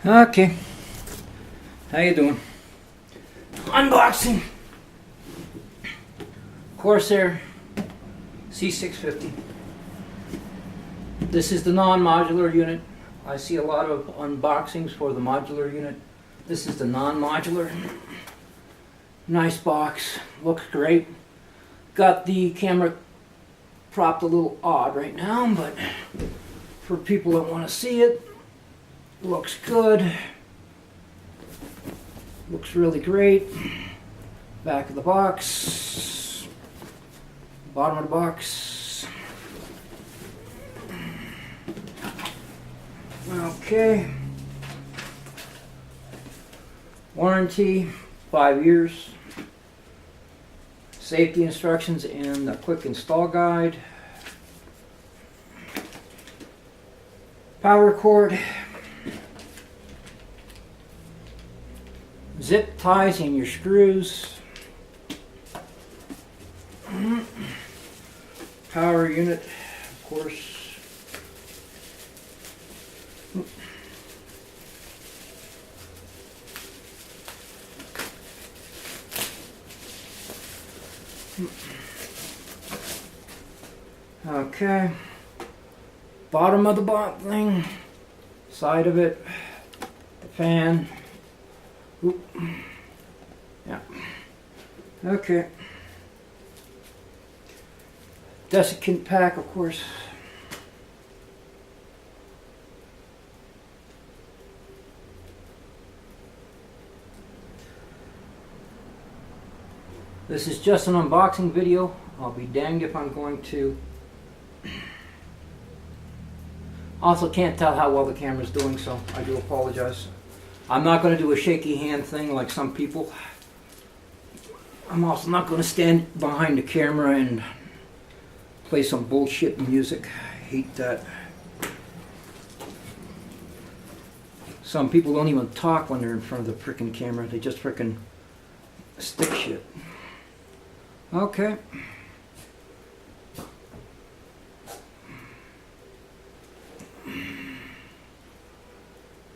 Okay, how you doing? Unboxing Corsair CX650. This is the non-modular unit. I see a lot of unboxings for the modular unit. This is the non-modular. Nice box, looks great. Got the camera propped a little odd right now, but for people that want to see it, looks good. Looks really great. Back of the box. Bottom of the box. Okay. Warranty, 5 years. Safety instructions and a quick install guide. Power cord. Zip ties and your screws. Power unit, of course. Okay. Bottom of the thing, side of it, the fan. Oop. Yeah. Okay. Desiccant pack, of course. This is just an unboxing video. I'll be danged if I'm going to. Also can't tell how well the camera's doing, so I do apologize. I'm not going to do a shaky hand thing like some people. I'm also not going to stand behind the camera and play some bullshit music. I hate that. Some people don't even talk when they're in front of the frickin' camera. They just frickin' stick shit. Okay.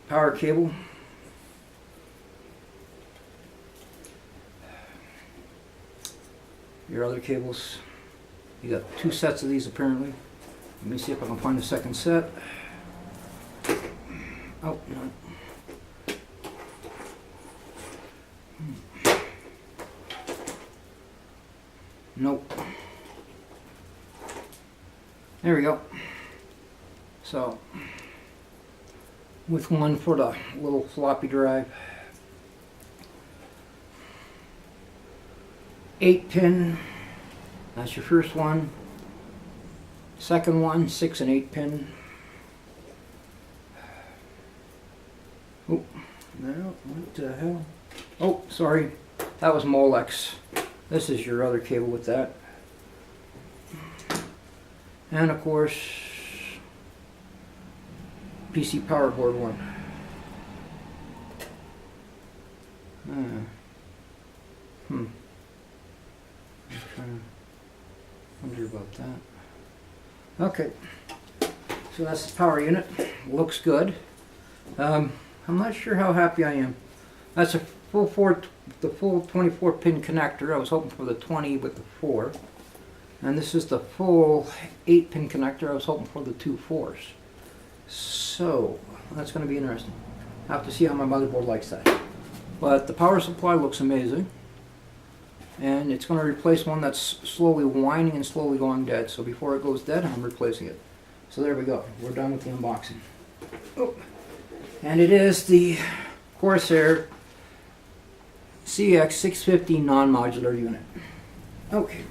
Power cable. Your other cables. You got 2 sets of these apparently. Let me see if I can find the second set. Oh, no. Nope. There we go. So, with one for the little floppy drive. 8-pin, that's your first one. Second one, 6 and 8-pin. Oh, no, what the hell? Oh, sorry, that was Molex. This is your other cable with that. And of course, PC power board one. I'm trying to wonder about that. Okay, so that's the power unit. Looks good. I'm not sure how happy I am. That's a full 24-pin connector. I was hoping for the 20 with the 4. And this is the full 8-pin connector. I was hoping for the 2 4s. So that's going to be interesting. I have to see how my motherboard likes that. But the power supply looks amazing. And it's going to replace one that's slowly whining and slowly going dead. So before it goes dead, I'm replacing it. So there we go. We're done with the unboxing. Oh. And it is the Corsair CX650 non-modular unit. Okay.